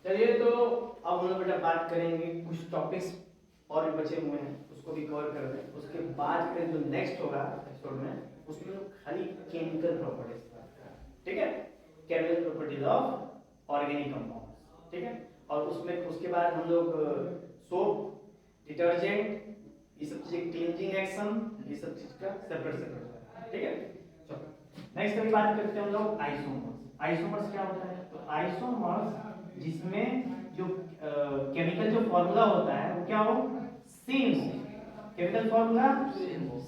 चलिए तो अब हम लोग बेटा बात करेंगे कुछ टॉपिक्स और भी बचे हुए हैं उसको भी कवर कर दें। उसके बाद फिर जो नेक्स्ट होगा एपिसोड में उसमें खाली केमिकल प्रॉपर्टीज, ठीक है, chemical properties of organic compounds, ठीक है। और उसमें उसके बाद हम लोग सोप, डिटर्जेंट, ये सब चीजें, क्लींजिंग एक्शन, ये सब चीज का सेपरेट, ठीक है। चलो नेक्स्ट अभी बात करते हैं हम लोग आइसोमर्स। आइसोमर्स क्या होता है? तो आइसोमर्स जिसमें जो केमिकल जो फॉर्मूला होता है वो क्या हो, सेम हो, केमिकल फॉर्मूला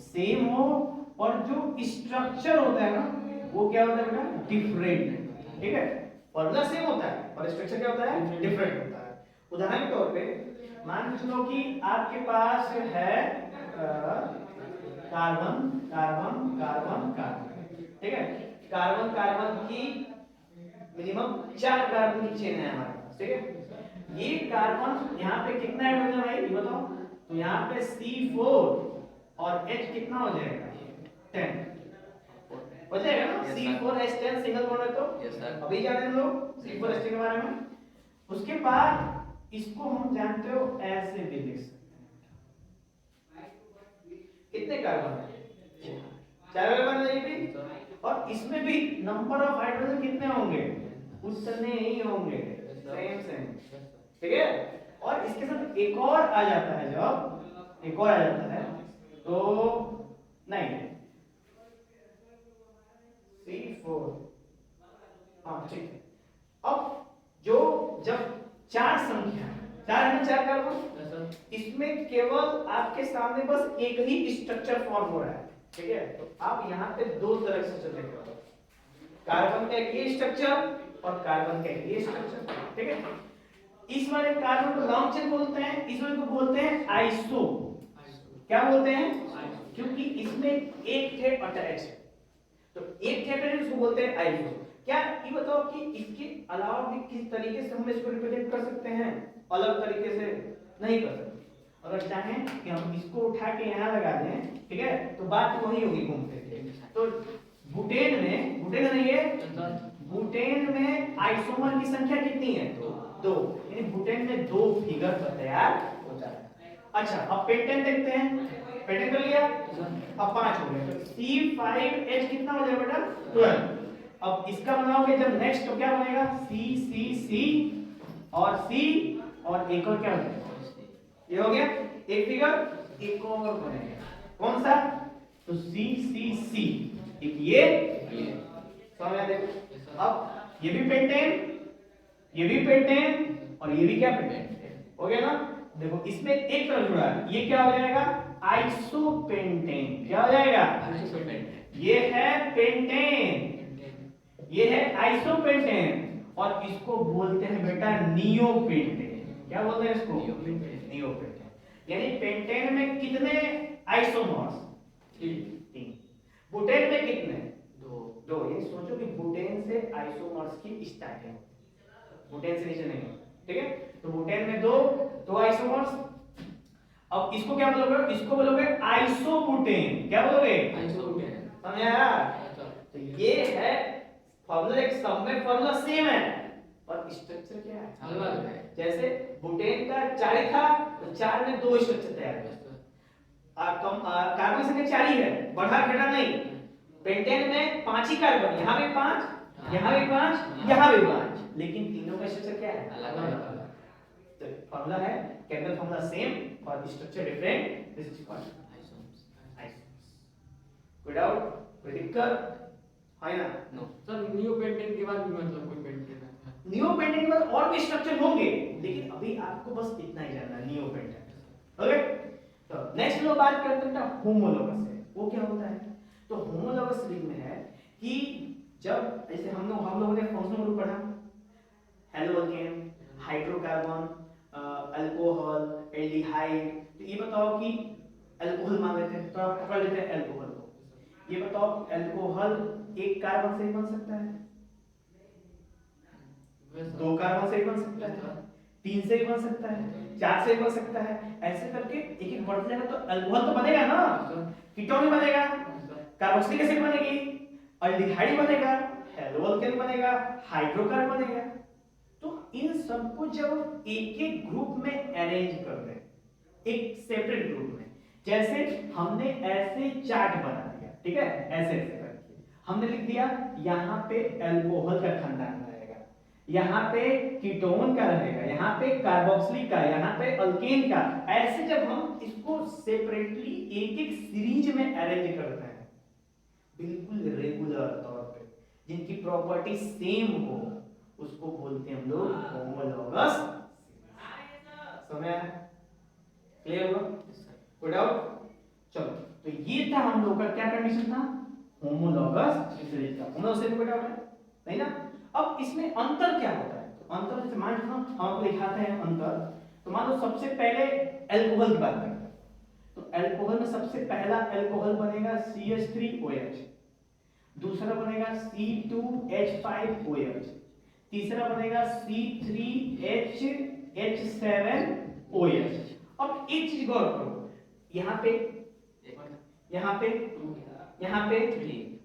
सेम हो, और जो स्ट्रक्चर होता है ना वो क्या होता है बेटा, डिफरेंट, ठीक है। फॉर्मूला सेम होता है और स्ट्रक्चर क्या होता है, डिफरेंट होता है। उदाहरण के तौर पे मान लो कि आपके पास है कार्बन कार्बन कार्बन कार्बन, ठीक है। कार्बन कार्बन की मिनिमम 4 कार्बन की चेन है हमारे पास, ठीक है। ये कार्बन यहाँ पे कितना हाइड्रोजन है भाई ये बताओ? तो यहाँ पे C4 और H कितना हो जाएगा, 10 हो जाएगा ना। C4H10 सिंगल बॉन्ड है तो अभी जाने दो C4H10 के बारे में। उसके बाद इसको हम जानते हो ऐसे भी लिख सकते हैं, कितने कार्बन है, 4 कार्बन है ये भी, और इसमें भी नंबर ऑफ हाइड्रोजन कितने होंगे, उतने ही होंगे, सेम, ठीक है। और इसके साथ एक और आ जाता है, जब एक और आ जाता है तो नहीं C4, हाँ ठीक है। अब जो जब 4 संख्या 4 है ना, 4 कार्बन, इसमें केवल आपके सामने बस एक ही स्ट्रक्चर फॉर्म हो रहा है, ठीक है। तो आप यहाँ पे दो तरह से चल रहे हो, कार्बन का एक ये स्ट्रक्चर और कार्बन का एक ये स्ट्रक्चर, ठीक है। इस वाले कार्बन को लॉन्ग चेन बोलते हैं, इस वाले को बोलते हैं आइसो। क्या बोलते हैं? क्योंकि इसमें एक थे अटैच, तो एक थे अटैच उसको बोलते हैं आइसो। क्या ये बताओ कि इसके अलावा भी किस तरीके से हम इसको रिप्रेजेंट कर सकते हैं? अलग तरीके से नहीं कर सकते। अगर चाहें कि हम इसको उठा के यहाँ लगा दें, ठीक है, तो बात वही होगी घूम फिर के। तो बुटेन में, बुटेन नहीं है, बुटेन में आइसोमर की संख्या कितनी है, दो, यानी बुटेन में 2 फिगर तैयार होता है। अच्छा अब पेंटेन देखते हैं, पेंटेन कर लिया, अब 5 हो गए, तो C5H कितना हो जाएगा बेटा, 12। अब इसका बनाओगे जब नेक्स्ट तो क्या बनेगा, C और C और एक और क्या बनेगा, ये हो गया एक फिगर, एक और बनेगा कौन सा, तो C एक ये समझ आ देखो। अब ये भी पेंटेन, ये भी पेंटेन और ये भी क्या पेंटेन हो गया ना। देखो इसमें एक तरफ जुड़ा है, ये क्या हो जाएगा, आइसोपेंटेन। क्या हो जाएगा, आइसोपेंटेन। ये है पेंटेन, ये है आइसोपेंटेन, और इसको बोलते हैं बेटा नियोपेंटेन। क्या बोलते हैं इसको, नियोपेंटेन। यानी पेंटेन में कितने आइसोमर्स, 3। बुटेन में कितने, 2। ये सोचो कि बुटेन से आइसोमर्स की स्टार्टिंग, बुटेन से नीचे नहीं, ठीक है। तो बुटेन में दो आइसोमर्स। अब इसको क्या बोलोगे, इसको बोलोगे आइसोबुटेन। क्या बोलोगे, आइसोबुटेन। समझ आया? तो ये है फॉर्मूला, एक सब में फॉर्मूला सेम है और स्ट्रक्चर क्या है, अलग है। जैसे बुटेन का 4 ही था तो 4 में 2 स्ट्रक्चर तैयार हुए, कार्बन संख्या 4 ही है, बढ़ा घटा नहीं। पेंटेन में 5 ही कार्बन, यहाँ भी 5, यहाँ भी 5, यहाँ भी 5, लेकिन तीनों का स्ट्रक्चर क्या है, अलग अलग। तो फॉर्मूला है, केमिकल फॉर्मूला सेम और structure different, this is called isomers. कोई डाउट, कोई दिक्कत है ना? नो सर, न्यू पेंटेन के बाद भी मतलब कोई पेंटेन है? न्यू पेंटेन के बाद और भी स्ट्रक्चर होंगे, लेकिन अभी आपको बस इतना ही जानना है, न्यू पेंटेन। ओके, तो नेक्स्ट लोग बात करते हैं होमोलोगस से। वो क्या होता है? तो होमोलोगस रिंग में है कि जब जैसे हम लोगों ने फंक्शनल ग्रुप पढ़ा, हेलोकेन, हाइड्रोकार्बन, अल्कोहल, एल्डिहाइड। तो ये बताओ कि अल्कोहल मान लेते हैं, तो आप पकड़ लेते हैं अल्कोहल को। ये बताओ अल्कोहल एक कार्बन से ही बन सकता है, 2 कार्बन से ही बन सकता है, 3 से ही बन सकता है, 4 से ही बन सकता है, ऐसे करके एक एक बढ़ जाएगा तो अल्कोहल तो बनेगा ना, कीटोन भी बनेगा, कार्बोक्सिलिक एसिड बनेगी, अल्डिहाइड बनेगा, हेलोअल्केन बनेगा, हाइड्रोकार्बन बनेगा। तो इन सबको जब एक एक ग्रुप में अरेंज कर दें, एक सेपरेट ग्रुप में, जैसे हमने ऐसे चार्ट बना दिया, ठीक है, ऐसे ऐसे करके हमने लिख दिया यहाँ पे अल्कोहल का खानदान रहेगा, यहाँ पे कीटोन का रहेगा, यहाँ पे कार्बोक्सिलिक का, यहाँ पे अल्केन का। ऐसे जब हम इसको सेपरेटली एक एक सीरीज में अरेंज करते हैं बिल्कुल रेगुलर तौर पे, जिनकी प्रॉपर्टी सेम हो, उसको बोलते हैं हम लोग होमोलॉगस। समझ आया? क्लियर हुआ? कोई डाउट? चलो, तो ये था हम लोग का क्या कंडीशन था, होमोलॉगस सीरीज का। होमोलॉगस सीरीज कोई डाउट है? नहीं ना? अब इसमें अंतर क्या होता है? तो अंतर जैसे मान लो हम आपको दिखाते हैं अंतर। तो मान लो सबसे पहले अल्कोहल की बात करते हैं, तो अल्कोहल में सबसे पहला अल्कोहल बनेगा CH3OH, दूसरा बनेगा C2H5OH, तीसरा बनेगा C3H7OH। अब एक चीज गौर करो, यहाँ पे यहाँ पे यहाँ पे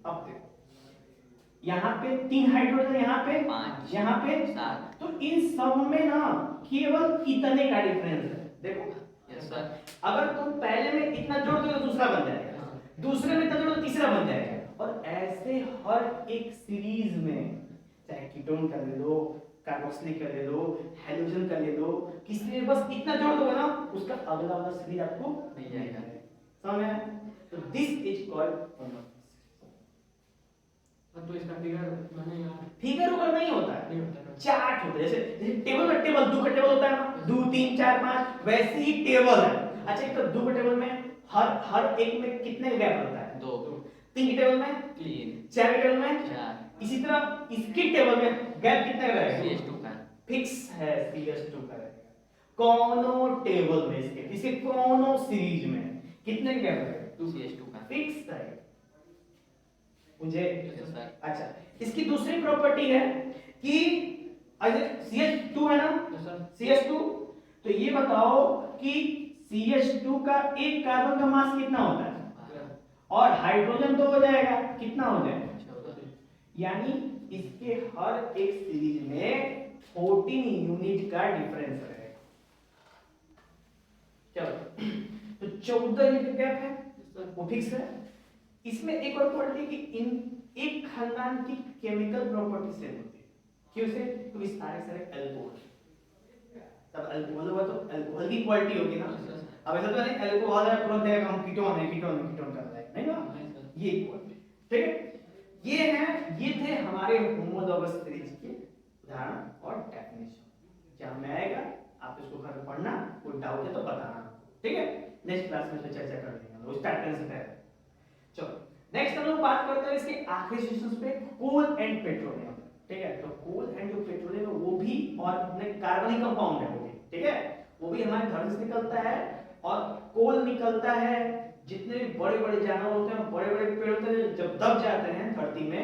अब देखो, यहाँ पे 3 हाइड्रोजन, यहाँ पे 5, यहाँ पे 7। तो इन सब में ना केवल इतने का डिफरेंस है। देखो यस सर। अगर तुम पहले में इतना जोड़ दो तो दूसरा बन जाएगा, दूसरे में इतना जोड़ दो तीसरा बन जाएगा, और ऐसे हर एक सीरीज में, चाहे कीटोन का ले लो, कार्बोक्सिलिक का ले लो, हैलोजन का ले लो, किसी में बस इतना जोड़ दोगे ना, उसका अगला वाला सीरीज आपको मिल जाएगा। समझ में आया? तो दिस इज कॉल्ड होमोलॉगस। तो इसका फिगर मैंने यहाँ फिगर ऊपर नहीं होता है, नहीं होता है। चार्ट होता है। जैसे टेबल में टेबल 2 का टेबल होता है ना, 2 3 4 5, वैसे ही टेबल है। अच्छा, एक तो 2 के टेबल में हर एक में कितने गैप होता है? 2, 3 के टेबल में 3, 4 के टेबल में 4। इसी तरह इसके टेबल में गैप कितना का रहेगा? CH2 का फिक्स है, CH2 का रहेगा। कोनो टेबल में इसके कोनो सीरीज में कितने का गैप रहेगा? 2 CH2 का। फिक्स रहेगा। मुझे यस सर। अच्छा, इसकी दूसरी प्रॉपर्टी है कि अगर CH2 है ना, तो सर CH2, तो ये बताओ कि CH2 का एक कार्बन का मास कितना होता है? और हाइड्रोजन तो हो जाएगा, कितना हो जाएगा? 14। यानी इसके हर एक सीरीज में 14 यूनिट का डिफरेंस रहेगा। चलो, तो 14 यूनिट गैप है, वो फिक्स है। इसमें एक और प्रॉपर्टी कि इन एक खानदान की केमिकल प्रॉपर्टी सेम होती है। क्यों से? क्योंकि सारे सारे अल्कोहल, तब अल्कोहल होगा तो अल्कोहल की क्वालिटी होगी ना। अब ऐसा तो नहीं अल्कोहल है तुरंत देगा हम कीटोन है, कीटोन कर रहा है, नहीं ना, ये क्वालिटी। ठीक है, ये थे हमारे होमोलॉगस सीरीज के उदाहरण और डेफिनेशन। जहां में आएगा आप इसको घर में पढ़ना, कोई डाउट है तो बताना, ठीक है? नेक्स्ट क्लास में चर्चा कर लेंगे, वो स्टार्ट करने से पहले। चलो, नेक्स्ट हम लोग बात करते हैं इसके आखिरी सेशंस पे, कोल एंड पेट्रोलियम। ठीक है, तो कोल एंड जो पेट्रोलियम है वो भी, और अपने कार्बनिक कंपाउंड है वो भी, ठीक है, वो भी हमारे धरती से निकलता है। और कोल निकलता है, जितने भी बड़े बड़े जानवर होते हैं, बड़े बड़े पेड़ होते हैं, जब दब जाते हैं धरती में